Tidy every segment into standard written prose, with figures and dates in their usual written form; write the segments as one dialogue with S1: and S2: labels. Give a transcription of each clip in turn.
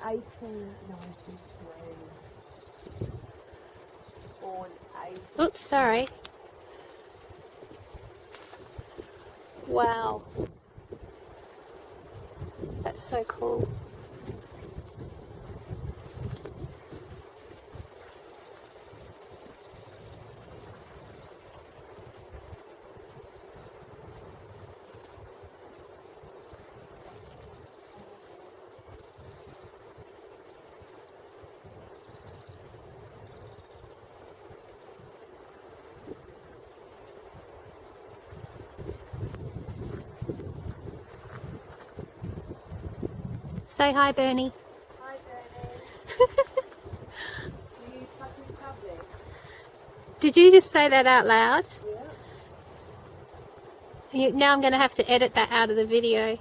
S1: 1893. Born 18.
S2: Oops, sorry. Wow. That's so cool. Say hi, Bernie.
S1: Hi, Bernie. Do you fucking public?
S2: Did you just say that out loud?
S1: Yeah.
S2: Now I'm going to have to edit that out of the video.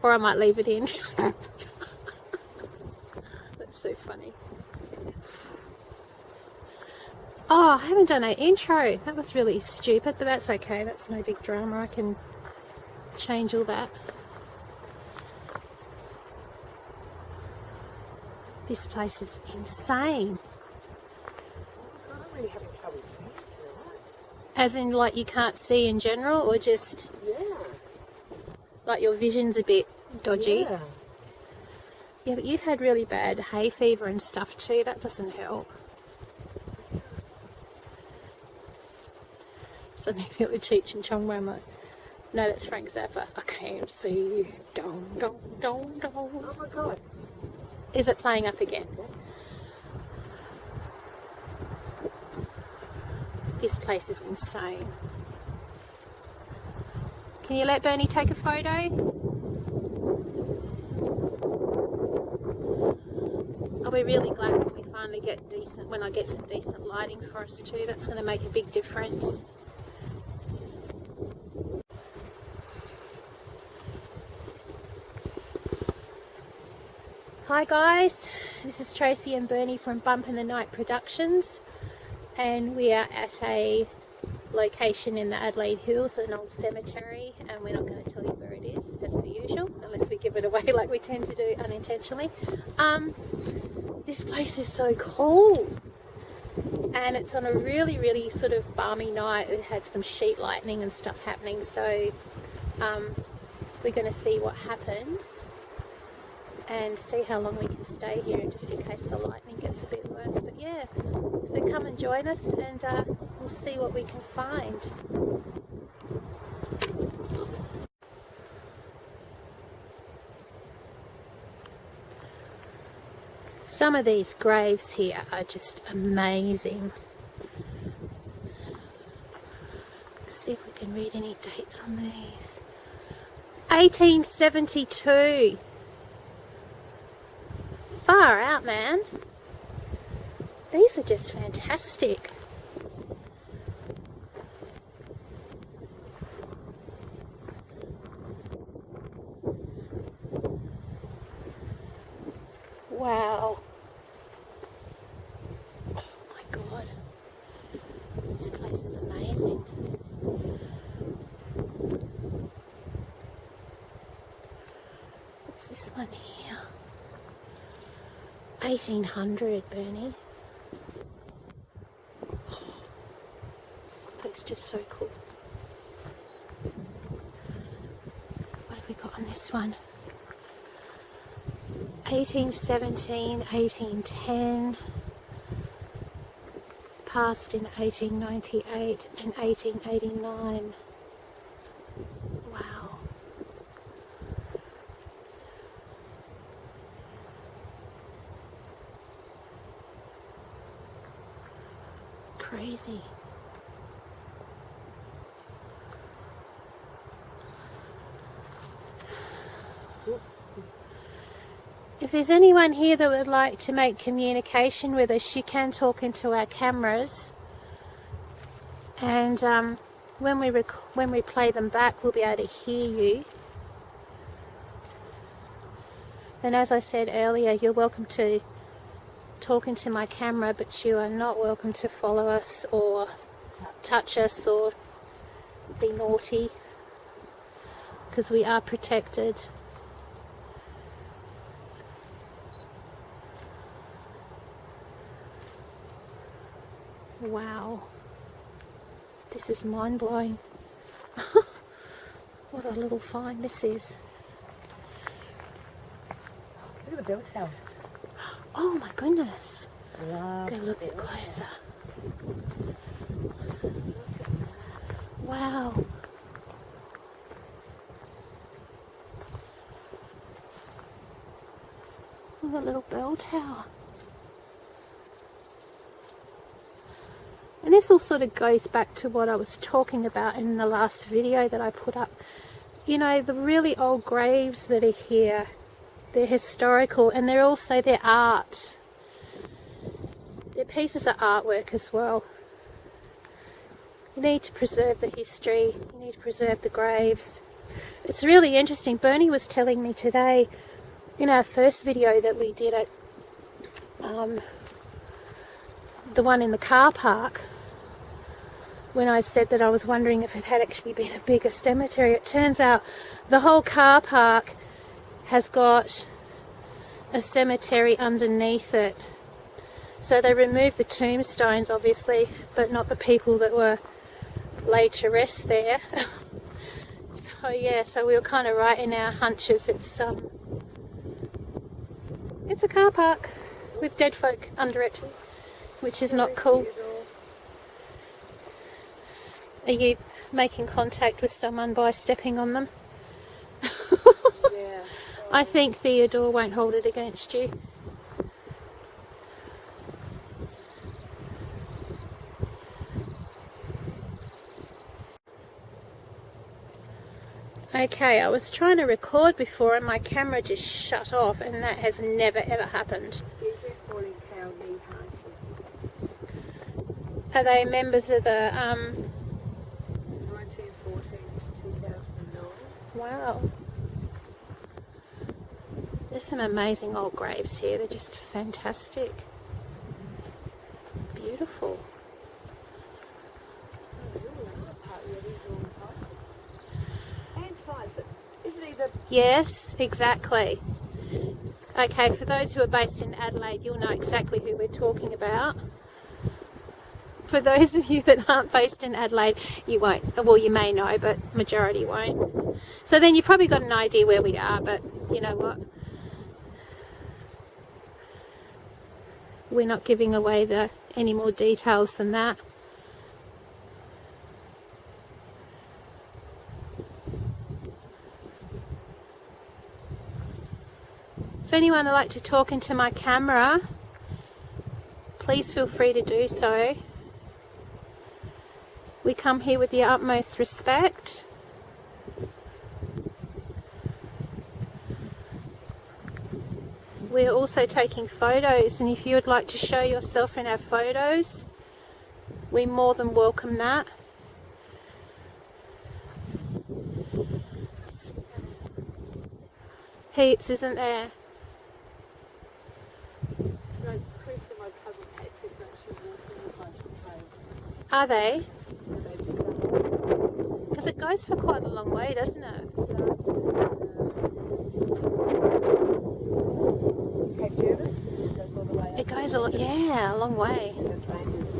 S2: Or I might leave it in. That's so funny. Oh, I haven't done an intro. That was really stupid, but that's okay. That's no big drama. I can change all that. This place is insane.
S1: I don't really have a trouble seeing tonight.
S2: As in, like, you can't see in general, or just
S1: Yeah.
S2: like your vision's a bit dodgy?
S1: Yeah.
S2: Yeah, but you've had really bad hay fever and stuff too. That doesn't help. Suddenly feel the Cheech and Chong moment. No, that's Frank Zappa. I can't see you. Dong, dong, dong, dong.
S1: Oh my god.
S2: Is it playing up again? This place is insane. Can you let Bernie take a photo? I'll be really glad when we finally get when I get some decent lighting for us too. That's going to make a big difference. Hi guys, this is Tracy and Bernie from Bump in the Night Productions, and we are at a location in the Adelaide Hills, an old cemetery, and we're not going to tell you where it is as per usual, unless we give it away like we tend to do unintentionally. This place is so cool, and it's on a really, really sort of balmy night. It had some sheet lightning and stuff happening, so we're going to see what happens and see how long we can stay here, just in case the lightning gets a bit worse. But yeah, so come and join us, and we'll see what we can find. Some of these graves here are just amazing. Let's see if we can read any dates on these. 1872. Far out, man. These are just fantastic. Wow. Oh my god. This place is amazing. What's this one here? 1800, Bernie. Oh, that's just so cool. What have we got on this one? 1817, 1810, passed in 1898 and 1889. Wow. Crazy. If there's anyone here that would like to make communication with us, you can talk into our cameras, and when we play them back, we'll be able to hear you. And as I said earlier, you're welcome to talk into my camera, but you are not welcome to follow us or touch us or be naughty, because we are protected. Wow. This is mind-blowing. What a little find this is.
S1: Look at the bell tower.
S2: Oh my goodness.
S1: Wow.
S2: Go a little bit closer. Wow. Look at the little bell tower. And this all sort of goes back to what I was talking about in the last video that I put up. You know, the really old graves that are here, they're historical, and they're also, they're art. They're pieces of artwork as well. You need to preserve the history, you need to preserve the graves. It's really interesting. Bernie was telling me today in our first video that we did at the one in the car park, when I said that I was wondering if it had actually been a bigger cemetery. It turns out the whole car park has got a cemetery underneath it. So they removed the tombstones obviously, but not the people that were laid to rest there. So yeah, so we were kind of right in our hunches. It's a car park with dead folk under it, which is not cool. Are you making contact with someone by stepping on them?
S1: Yeah.
S2: I think Theodore won't hold it against you. Okay, I was trying to record before and my camera just shut off, and that has never ever happened. Are they members of the
S1: 1914 to 2009.
S2: Wow. There's some amazing old graves here. They're just fantastic. Beautiful. Yes, exactly. Okay, for those who are based in Adelaide, you'll know exactly who we're talking about. For those of you that aren't based in Adelaide, you won't. Well, you may know, but majority won't. So then you've probably got an idea where we are, but you know what? We're not giving away any more details than that. If anyone would like to talk into my camera, please feel free to do so. We come here with the utmost respect. We're also taking photos, and if you would like to show yourself in our photos, we more than welcome that. Heaps, isn't there?
S1: Chris and my cousin Kate said that she was walking the bicycle trail.
S2: Are they?
S1: They've started.
S2: Because it goes for quite a long way, doesn't it?
S1: Starts at Cape Jervis. It goes all the way up.
S2: It goes a long way.
S1: There's ranges.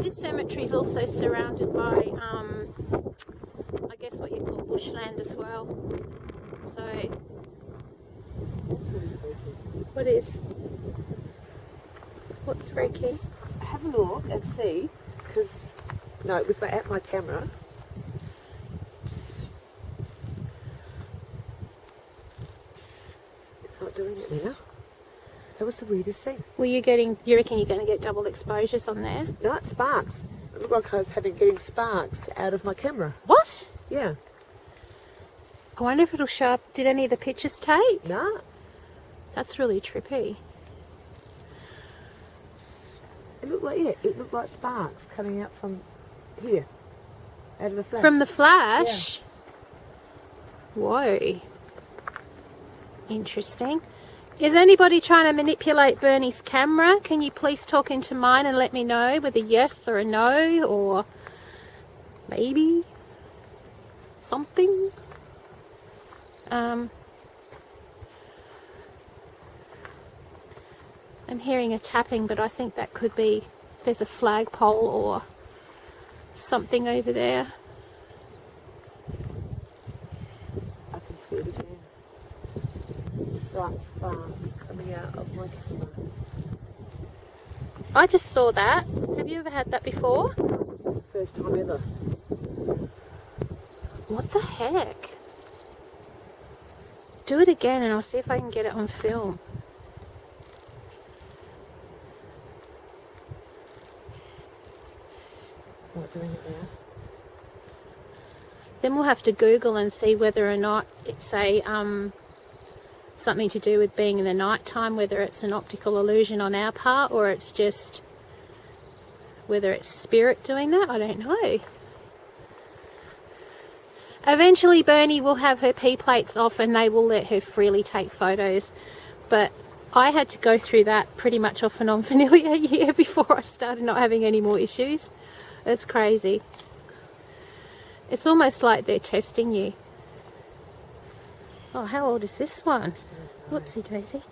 S2: This cemetery is also surrounded by, I guess what you call bushland as well. So,
S1: It's really freaky.
S2: what is? What's freaky?
S1: Just have a look and see, because with my camera. It's not doing it now. That was the weirdest thing.
S2: Well, you reckon you're going to get double exposures on there?
S1: No, it sparks. It looked like I was getting sparks out of my camera.
S2: What?
S1: Yeah.
S2: I wonder if it'll show up. Did any of the pictures take?
S1: No.
S2: That's really trippy.
S1: It looked like sparks coming out from here, out of the flash.
S2: From the flash? Yeah. Whoa. Interesting. Is anybody trying to manipulate Bernie's camera? Can you please talk into mine and let me know with a yes or a no, or maybe something? I'm hearing a tapping, but I think that could be, there's a flagpole or something over there.
S1: I can see it again. It's like sparks coming out of my camera.
S2: I just saw that. Have you ever had that before?
S1: This is the first time ever.
S2: What the heck? Do it again and I'll see if I can get it on film.
S1: Not doing it now.
S2: Then we'll have to Google and see whether or not it's a something to do with being in the night time, whether it's an optical illusion on our part or it's just whether it's spirit doing that. I don't know. Eventually Bernie will have her P plates off and they will let her freely take photos, but I had to go through that pretty much off and on for nearly a year before I started not having any more issues. It's crazy. It's almost like they're testing you. Oh, how old is this one? Whoopsie daisy.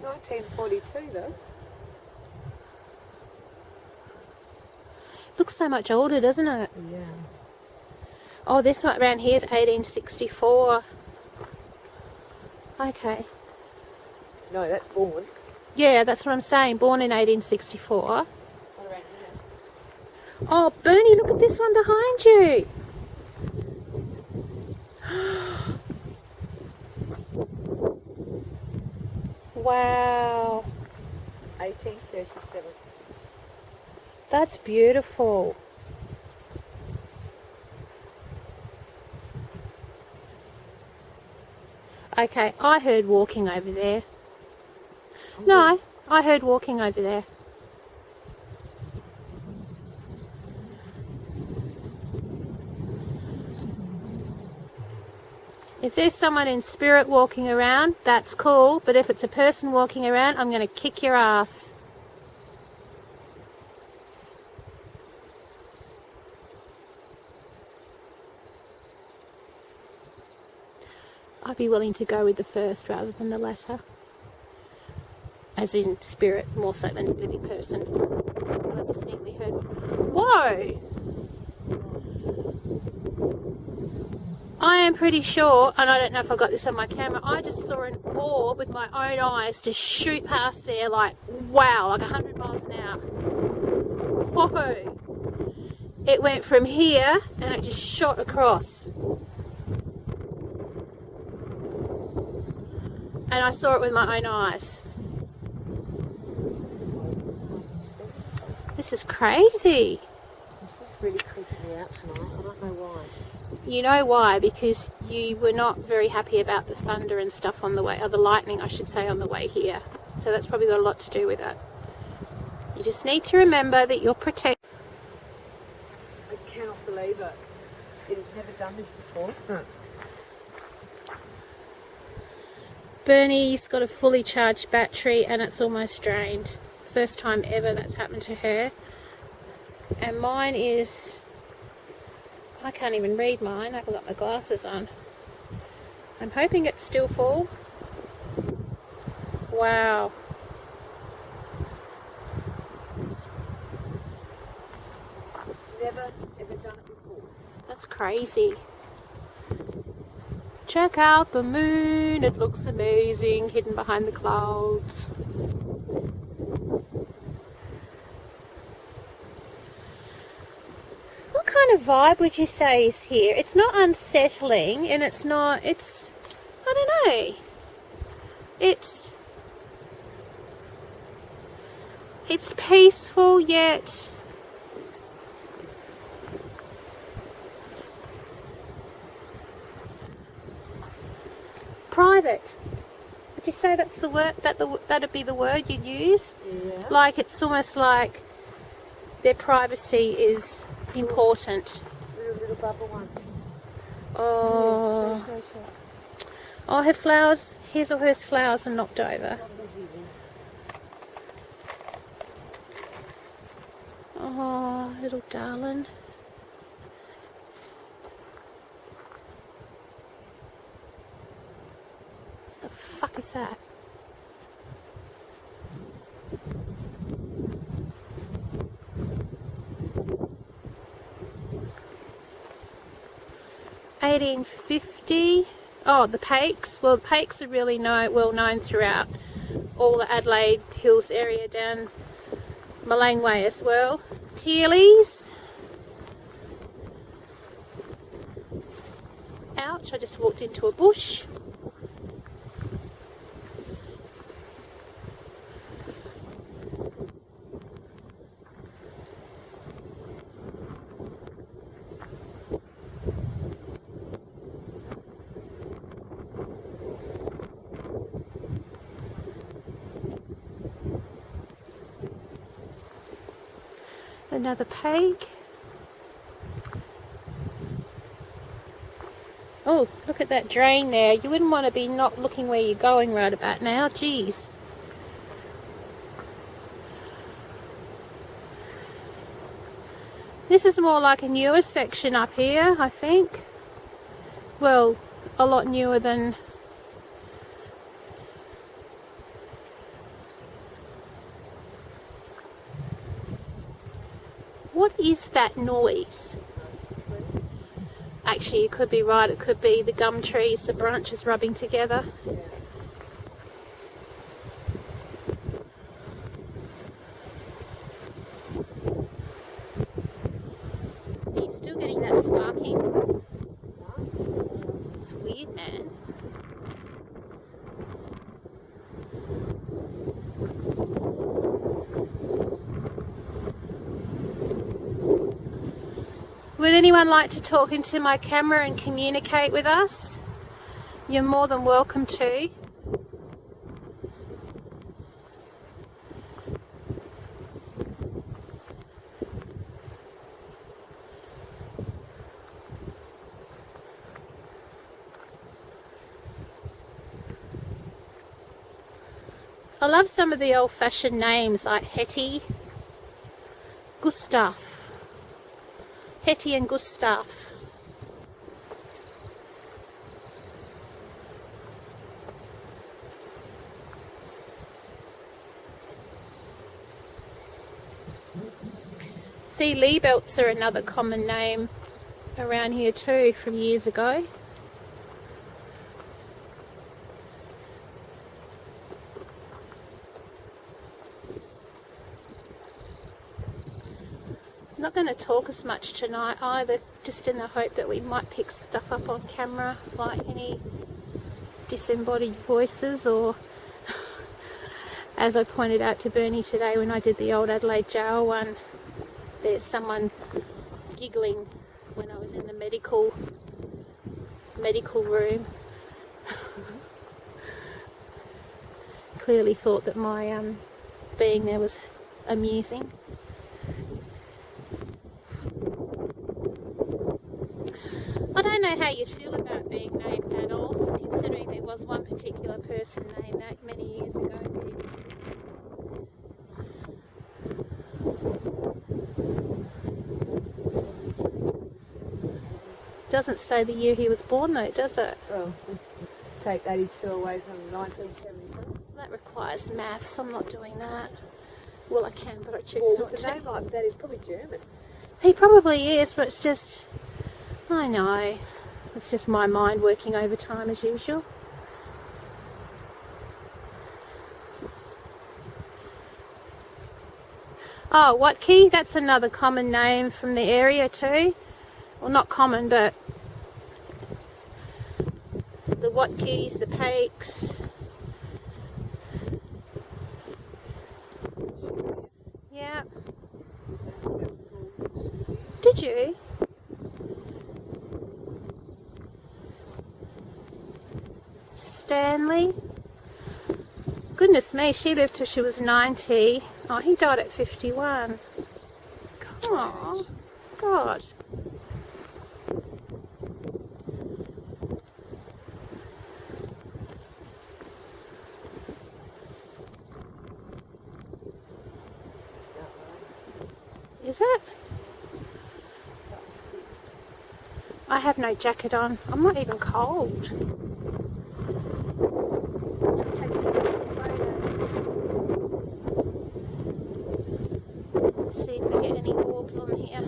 S1: 1942 though.
S2: Looks so much older, doesn't it?
S1: Yeah.
S2: Oh, this one around here is 1864. Okay.
S1: No, that's born.
S2: Yeah, that's what I'm saying. Born in 1864.
S1: What around here?
S2: Oh, Bernie, look at this one behind you. Wow.
S1: 1837.
S2: That's beautiful. Okay, I heard walking over there. No, I heard walking over there. If there's someone in spirit walking around, that's cool, but if it's a person walking around, I'm going to kick your ass. I'd be willing to go with the first rather than the latter. As in spirit, more so than a living person. But I distinctly heard, whoa! I am pretty sure, and I don't know if I got this on my camera, I just saw an orb with my own eyes just shoot past there like, wow, like 100 miles an hour. Whoa! It went from here and it just shot across. And I saw it with my own eyes. This is crazy.
S1: This is really creeping me out tonight. I don't know why.
S2: You know why? Because you were not very happy about the thunder and stuff on the way, or the lightning, I should say, on the way here. So that's probably got a lot to do with it. You just need to remember that you're protected.
S1: I cannot believe it. It has never done this before.
S2: Bernie's got a fully charged battery and it's almost drained. First time ever that's happened to her. And mine is, I can't even read mine, I haven't got my glasses on. I'm hoping it's still full. Wow.
S1: Never ever done it before.
S2: That's crazy. Check out the moon, it looks amazing, hidden behind the clouds. What kind of vibe would you say is here? It's not unsettling and it's not, it's, I don't know. It's peaceful yet private. Would you say that's the word, that'd be the word you'd use?
S1: Yeah.
S2: Like it's almost like their privacy is important.
S1: Little bubble one.
S2: Oh,
S1: Yeah, show.
S2: oh, her flowers, his or her flowers are knocked over. Oh, little darling. The fuck is that? 1850. Oh, the Pakes. Well, the Pakes are really well known throughout all the Adelaide Hills area down Malane Way as well. Tearleys. Ouch, I just walked into a bush. Another peg. Oh, look at that drain there. You wouldn't want to be not looking where you're going right about now. Geez. This is more like a newer section up here, I think. Well, a lot newer than... What is that noise? Actually, you could be right. It could be the gum trees, the branches rubbing together. Are you still getting that sparking? It's weird, man. Would anyone like to talk into my camera and communicate with us? You're more than welcome to. I love some of the old-fashioned names like Hetty, Gustav. Hetty and Gustav. See, Lee belts are another common name around here too from years ago. I'm not going to talk as much tonight either, just in the hope that we might pick stuff up on camera, like any disembodied voices, or as I pointed out to Bernie today when I did the old Adelaide jail one, there's someone giggling when I was in the medical room. Clearly thought that my being there was amusing. I don't know how you'd feel about being named Adolf, considering there was one particular person named that many years ago. Doesn't say the year he was born though, does it?
S1: Well, take 82 away from 1972.
S2: That requires maths. I'm not doing that. Well, I can, but I choose not
S1: With
S2: to.
S1: a name like that, he's probably German.
S2: He probably is, but it's just... I know. It's just my mind working overtime as usual. Oh, Watke, that's another common name from the area too. Well, not common, but the Watkes, the Pakes. Yeah. Did you? Stanley? Goodness me, she lived till she was 90. Oh, he died at 51. Oh, God. Is it? I have no jacket on. I'm not even cold. Let me take a few photos. See if we get any orbs on here.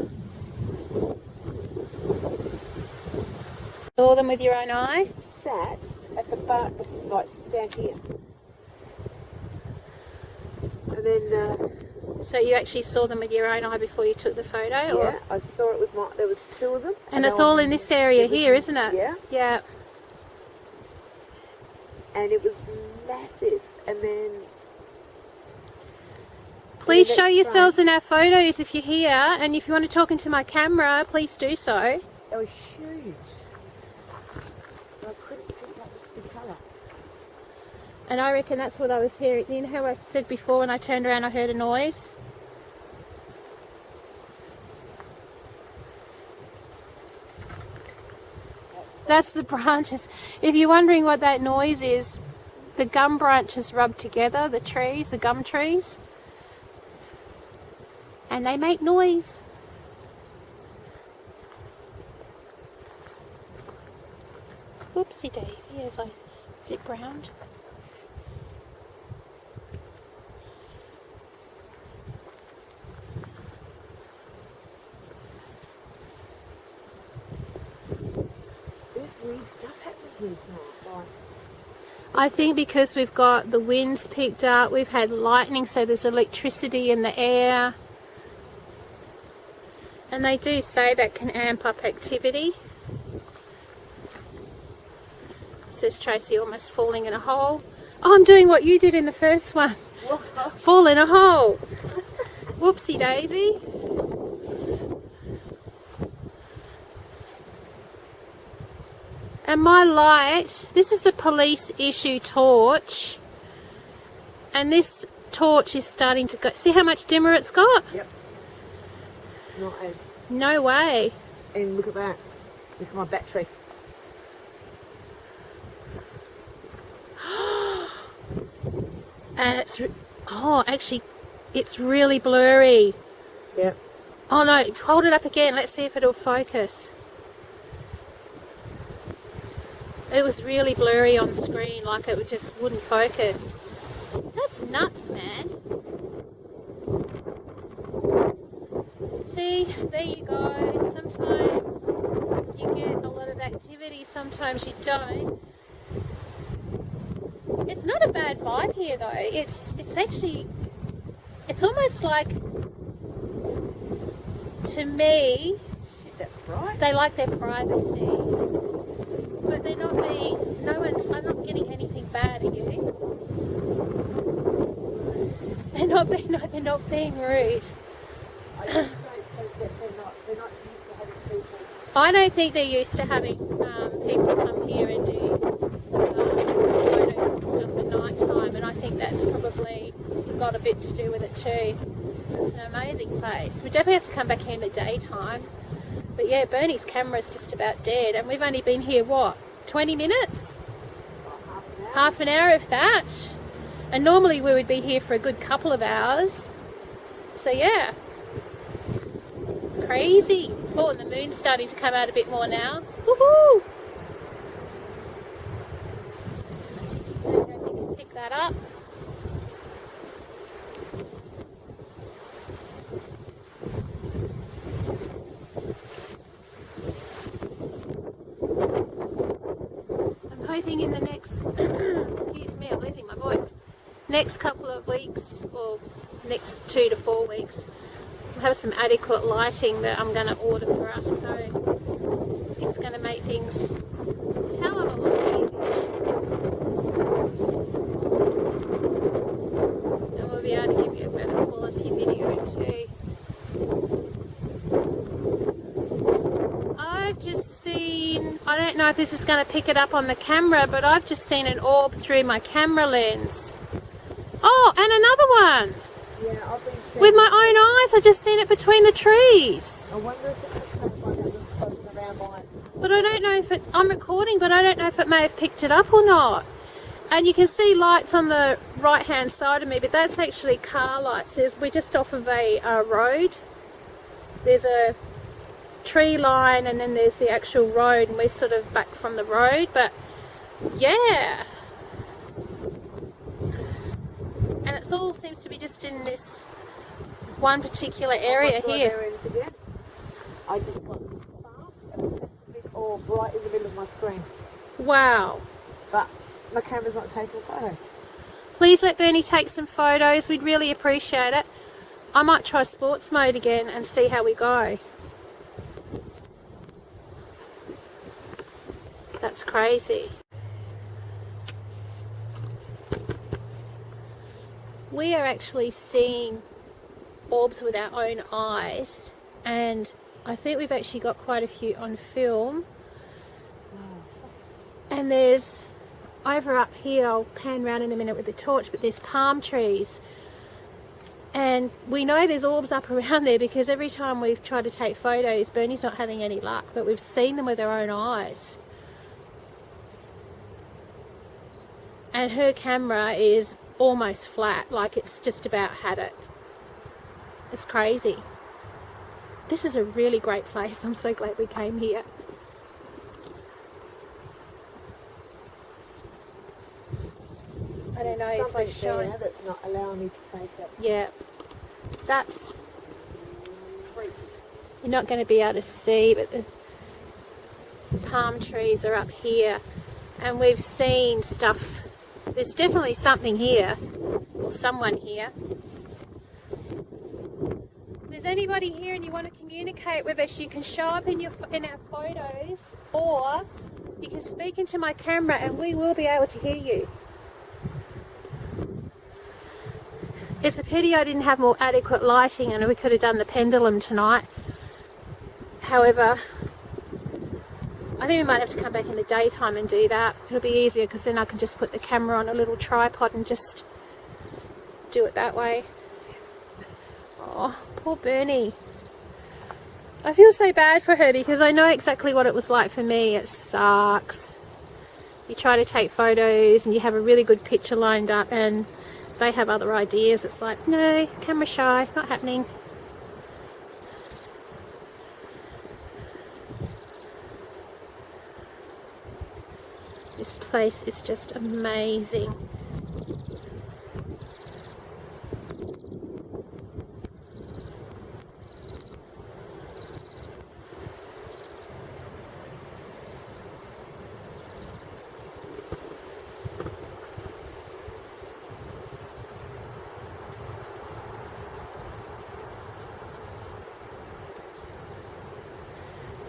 S2: Saw them with your own eye?
S1: Sat at the bar, like down here. And then,
S2: So you actually saw them with your own eye before you took the photo?
S1: yeah,
S2: Or?
S1: I saw it with there was two of them.
S2: And it's all in this area here, isn't it?
S1: Yeah.
S2: Yeah.
S1: And it was massive. And then...
S2: Please show yourselves in our photos if you're here, and if you want to talk into my camera, please do so.
S1: They were huge. I couldn't pick up the colour.
S2: And I reckon that's what I was hearing. You know how I said before when I turned around I heard a noise? That's the branches. If you're wondering what that noise is, the gum branches rub together, the trees, the gum trees, and they make noise. Whoopsie daisy, is it brown?
S1: There's weird stuff happening here tonight. Like,
S2: I think because we've got the winds picked up, we've had lightning, so there's electricity in the air. And they do say that can amp up activity. Says Tracy, almost falling in a hole. Oh, I'm doing what you did in the first one. Fall in a hole. Whoopsie daisy. And my light, this is a police issue torch. And this torch is starting to go. See how much dimmer it's got?
S1: yep. It's not as...
S2: No way.
S1: And look at that. Look at my battery.
S2: And it's, oh, actually, it's really blurry.
S1: Yep.
S2: Oh no, hold it up again. Let's see if it'll focus. It was really blurry on screen, like it just wouldn't focus. That's nuts, man. See, there you go. Sometimes you get a lot of activity, sometimes you don't. It's not a bad vibe here though. It's actually, it's almost like, to me,
S1: Shit, that's bright.
S2: they like their privacy. But they're not being, I'm not getting anything bad at you. They're not being rude.
S1: I just don't think that they're not used to having people.
S2: I don't think they're used to having people come here and do photos and stuff at night time, and I think that's probably got a bit to do with it too. It's an amazing place. We definitely have to come back here in the daytime. But yeah, Bernie's camera's just about dead, and we've only been here, what, 20 minutes? Half an hour, if that. And normally we would be here for a good couple of hours. So yeah. Crazy. Oh, and the moon's starting to come out a bit more now. Woohoo! I don't know if you can pick that up. I'm hoping in the next, excuse me, I'm losing my voice, next couple of weeks, or next 2 to 4 weeks, we'll have some adequate lighting that I'm going to order for us, so it's going to make things a hell of a lot easier. And we'll be able to give you a better quality video too. I've just seen, I don't know if this is going to pick it up on the camera, but I've just seen an orb through my camera lens. Oh, and another one.
S1: Yeah, I've been seeing
S2: With my own eyes, I've just seen it between the trees.
S1: I wonder if it's the same one that was buzzing around mine.
S2: But I don't know if it, I'm recording, but I don't know if it may have picked it up or not. And you can see lights on the right hand side of me, but that's actually car lights. We're just off of a road. There's a tree line and then there's the actual road, and we're sort of back from the road, but yeah. And it all seems to be just in this one particular area here.
S1: There it is again. I just got the sparks and a massive big orb orb right in the middle of my screen.
S2: Wow.
S1: But my camera's not taking a photo.
S2: Please let Bernie take some photos. We'd really appreciate it. I might try sports mode again and see how we go. That's crazy. We are actually seeing orbs with our own eyes, and I think we've actually got quite a few on film. And there's over up here, I'll pan around in a minute with the torch, but there's palm trees, and we know there's orbs up around there because every time we've tried to take photos, Bernie's not having any luck, but we've seen them with our own eyes. And her camera is almost flat, like it's just about had it. It's crazy. This is a really great place. I'm so glad we came here. I don't know if I show it.
S1: That's not allowing me to take it.
S2: Yeah, that's, you're not going to be able to see, but the palm trees are up here, and we've seen stuff. There's definitely something here, or someone here. If there's anybody here and you want to communicate with us, you can show up in our photos, or you can speak into my camera and we will be able to hear you. It's a pity I didn't have more adequate lighting and we could have done the pendulum tonight. However, I think we might have to come back in the daytime and do that. It'll be easier because then I can just put the camera on a little tripod and just do it that way. Oh, poor Bernie. I feel so bad for her because I know exactly what it was like for me. It sucks. You try to take photos and you have a really good picture lined up and they have other ideas. It's like, no, camera shy, not happening. This place is just amazing.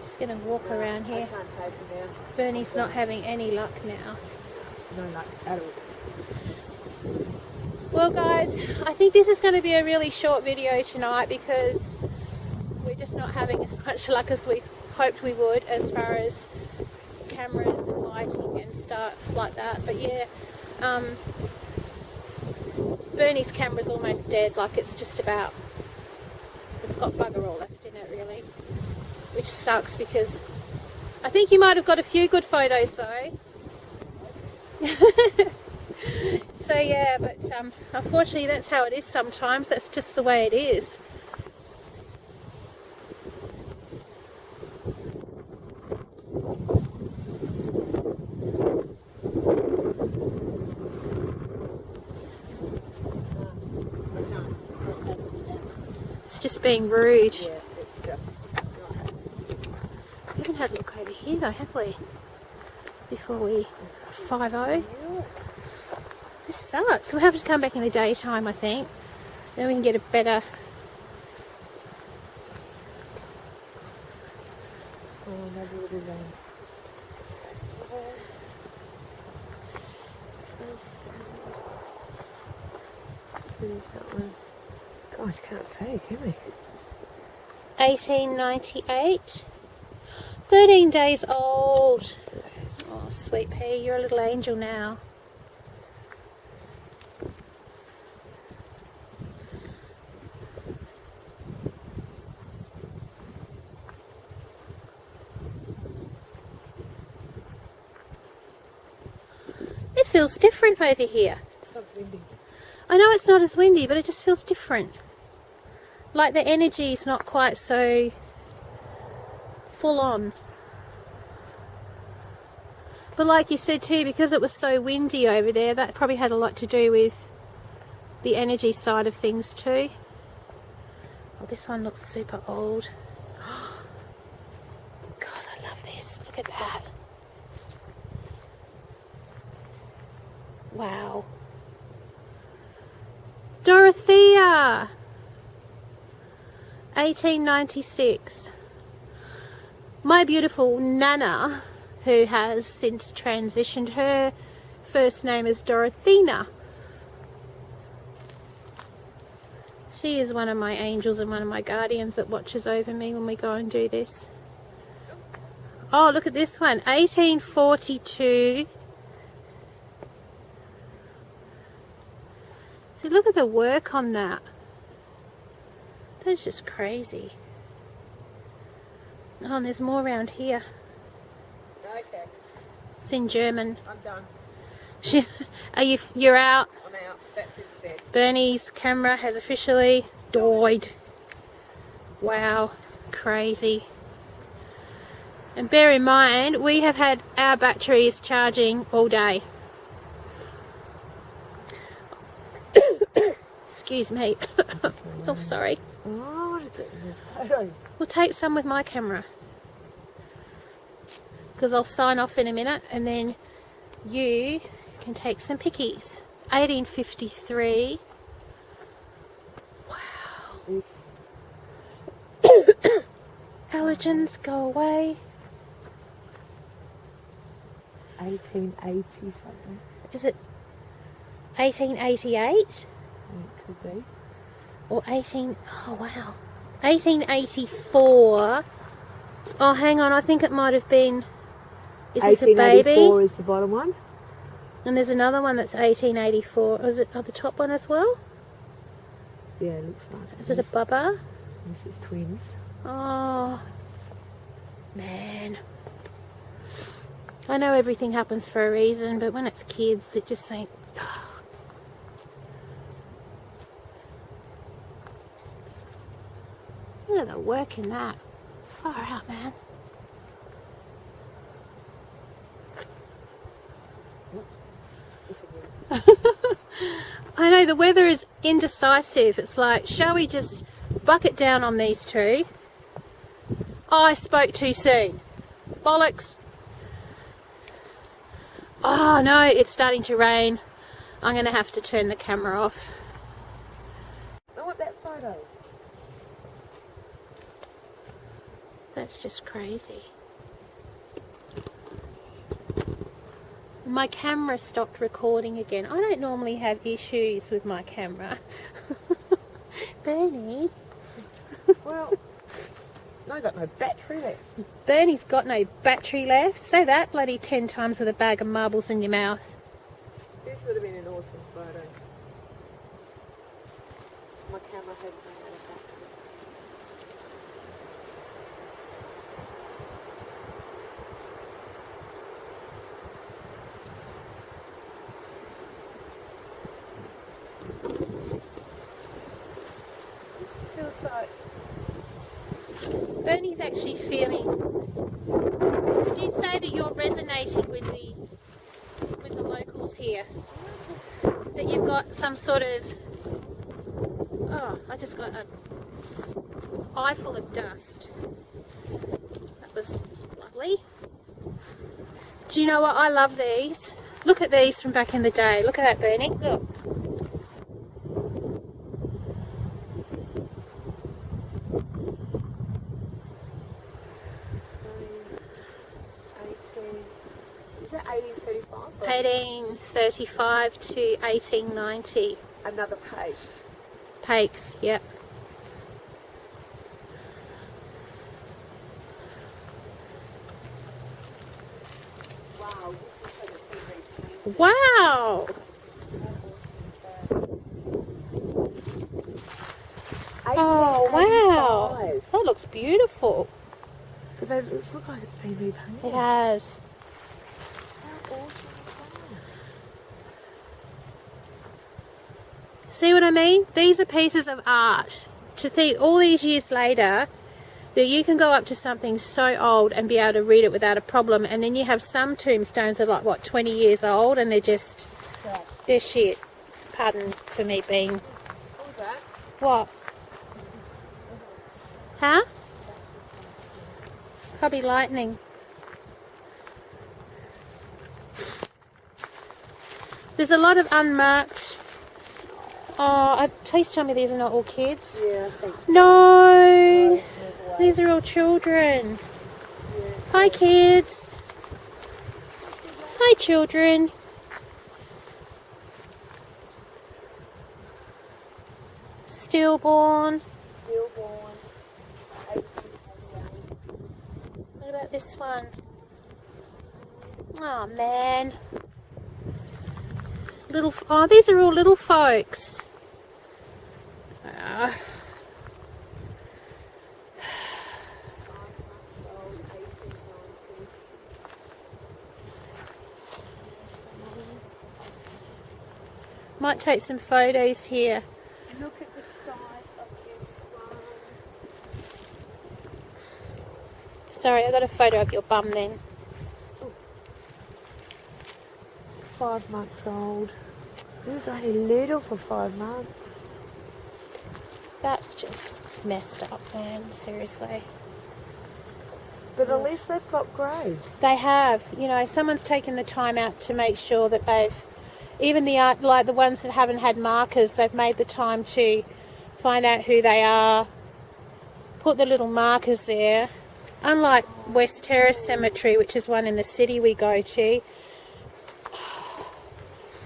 S2: Just going to walk around here.
S1: I can't take it now.
S2: Bernie's not having any luck now.
S1: No luck at all.
S2: Well guys, I think this is going to be a really short video tonight because we're just not having as much luck as we hoped we would as far as cameras and lighting and stuff like that. But yeah, Bernie's camera's almost dead, like it's just about, it's got bugger all left in it really, which sucks because I think you might have got a few good photos though. So yeah, but unfortunately that's how it is sometimes. That's just the way it is. It's just being rude.
S1: Yeah, it's just...
S2: We haven't had a look over here though, have we? Before we 5-0. This sucks. We'll have to come back in the daytime, I think. Then we can get a better...
S1: Oh, maybe we'll do that. So sad. Who's got one? Gosh, can't say, can we?
S2: 1898. 13 days old. Oh, sweet pea, you're a little angel now. It feels different over here.
S1: It's not windy.
S2: I know it's not as windy, but it just feels different. Like the energy is not quite so full on. But like you said too, because it was so windy over there, that probably had a lot to do with the energy side of things too. Oh, this one looks super old. God, I love this. Look Look at that. Wow. Dorothea! 1896. My beautiful Nana, who has since transitioned, her first name is Dorothea. She is one of my angels and one of my guardians that watches over me when we go and do this. Oh, look at this one. 1842. See, look at the work on that. That's just crazy. Oh, and there's more around here.
S1: Okay.
S2: It's in German.
S1: I'm done.
S2: You're out?
S1: I'm out. Battery's dead.
S2: Bernie's camera has officially died. Wow, crazy. And bear in mind, we have had our batteries charging all day. Excuse me. Oh, sorry.
S1: Oh, look at the photos.
S2: We'll take some with my camera, because I'll sign off in a minute and then you can take some pickies. 1853. Wow. Allergens go away.
S1: 1880 something.
S2: Is it 1888?
S1: It could be.
S2: Or 18... Oh, wow. 1884. Oh, hang on. I think it might have been... Is this a baby?
S1: 1884 is the bottom one.
S2: And there's another one that's 1884. Is it the top one as well?
S1: Yeah, it looks like it.
S2: Is it a bubba?
S1: This is twins.
S2: Oh, man. I know everything happens for a reason, but when it's kids, it just ain't... Look at the work in that. Far out, man. I know the weather is indecisive. It's like, shall we just bucket down on these two? Oh, I spoke too soon. Bollocks. Oh no, it's starting to rain. I'm going to have to turn the camera off.
S1: I want that photo.
S2: That's just crazy. My camera stopped recording again. I don't normally have issues with my camera. Bernie.
S1: Well, I got no battery left.
S2: Bernie's got no battery left. Say that bloody 10 times with a bag of marbles in your mouth.
S1: This would have been an awesome photo. My camera had no battery. Feels like
S2: Bernie's actually feeling... Would you say that you're resonating with the locals here? That you've got some sort of... Oh, I just got an eye full of dust. That was lovely. Do you know what? I love these. Look at these from back in the day. Look at that, Bernie. Look.
S1: Is that 1835?
S2: 1835 to 1890.
S1: Another page.
S2: Pakes, yep.
S1: Wow.
S2: Wow! Oh, wow! That looks beautiful.
S1: But they look like it's been repainted.
S2: It has.
S1: How awesome is that?
S2: See what I mean? These are pieces of art. To think all these years later that you can go up to something so old and be able to read it without a problem, and then you have some tombstones that are like, what, 20 years old, and they're just, they're shit. Pardon for me being...
S1: What was that?
S2: What? Huh? Probably lightning. There's a lot of unmarked. Oh, please tell me these are not all kids.
S1: Yeah, I think so.
S2: No,
S1: Oh,
S2: these are all children.
S1: yeah.
S2: Hi kids. Hi children. Stillborn.
S1: Stillborn.
S2: What about this one? Oh man. Little. Oh, these are all little folks. Might take some photos here.
S1: Look at the size of this one.
S2: Sorry, I got a photo of your bum then.
S1: 5 months old. He was only little for 5 months.
S2: That's just messed up, man. Seriously.
S1: But at least they've got graves.
S2: They have. You know, someone's taken the time out to make sure that they've, even like the ones that haven't had markers, they've made the time to find out who they are, put the little markers there. Unlike West Terrace Cemetery, which is one in the city we go to,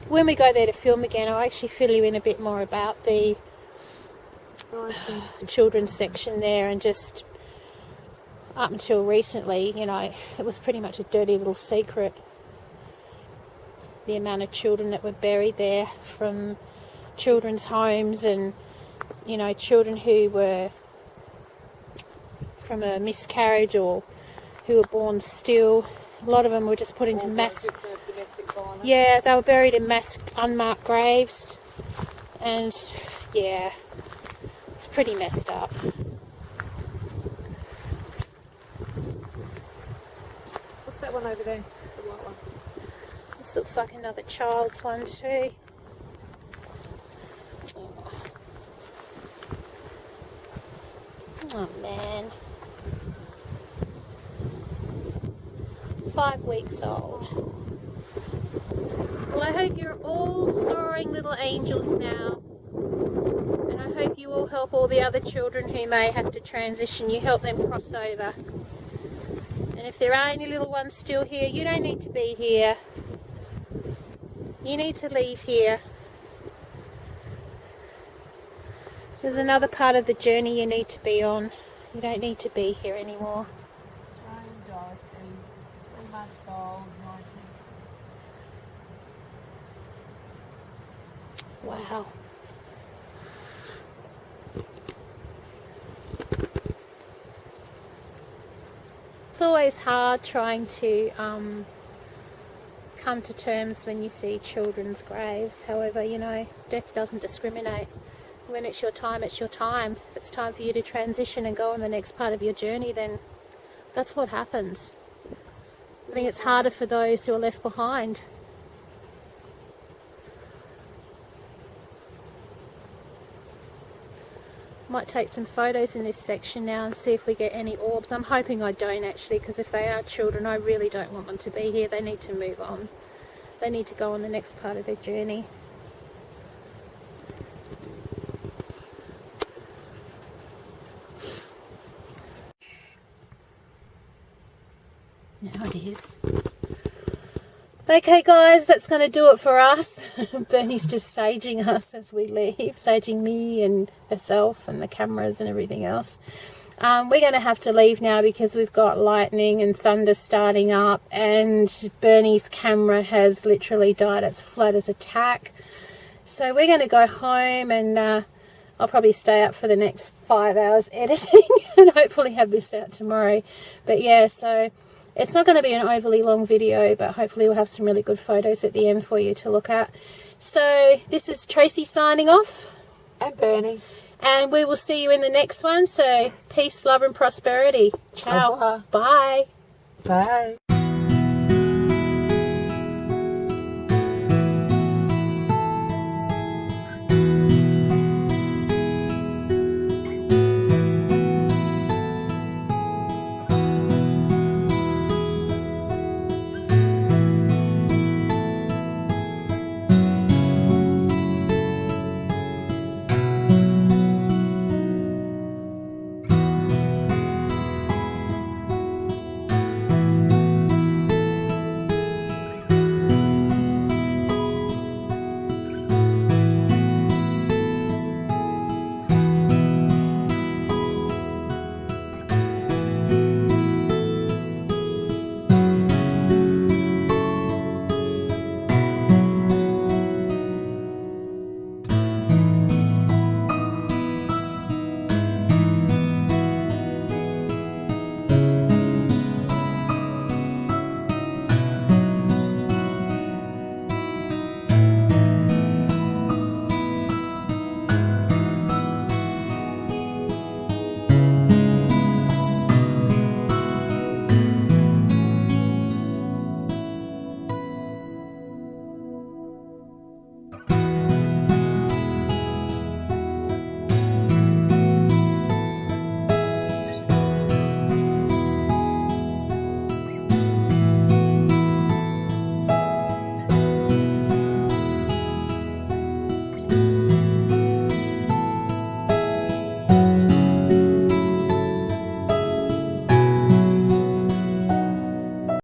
S2: when we go there to film again, I'll actually fill you in a bit more about the children's section there, and just up until recently, you know, it was pretty much a dirty little secret, the amount of children that were buried there from children's homes, and, you know, children who were from a miscarriage or who were born still. A lot of them were just put into mass. Yeah, they were buried in mass unmarked graves, and yeah, it's pretty messed up.
S1: What's that one over there? The white one.
S2: This looks like another child's one too. Oh man. 5 weeks old. Well, I hope you're all soaring little angels now. And I hope you all help all the other children who may have to transition. You help them cross over. And if there are any little ones still here, you don't need to be here. You need to leave here. There's another part of the journey you need to be on. You don't need to be here anymore.
S1: Jane Dorothy, 3 months old, 19.
S2: Wow. It's always hard trying to come to terms when you see children's graves. However, you know, death doesn't discriminate. When it's your time, it's your time. If it's time for you to transition and go on the next part of your journey, then that's what happens. I think it's harder for those who are left behind. Might take some photos in this section now and see if we get any orbs. I'm hoping I don't actually, because if they are children, I really don't want them to be here. They need to move on. They need to go on the next part of their journey. Now it is. Okay guys, that's going to do it for us. Bernie's just saging us as we leave, saging me and herself and the cameras and everything else. We're going to have to leave now because we've got lightning and thunder starting up, and Bernie's camera has literally died. It's flat as a tack. So we're going to go home, and I'll probably stay up for the next 5 hours editing and hopefully have this out tomorrow. But yeah, so it's not going to be an overly long video, but hopefully we'll have some really good photos at the end for you to look at. So this is Tracy signing off.
S1: And Bernie.
S2: And we will see you in the next one. So peace, love and prosperity. Ciao.
S1: Au revoir.
S2: Bye.
S1: Bye.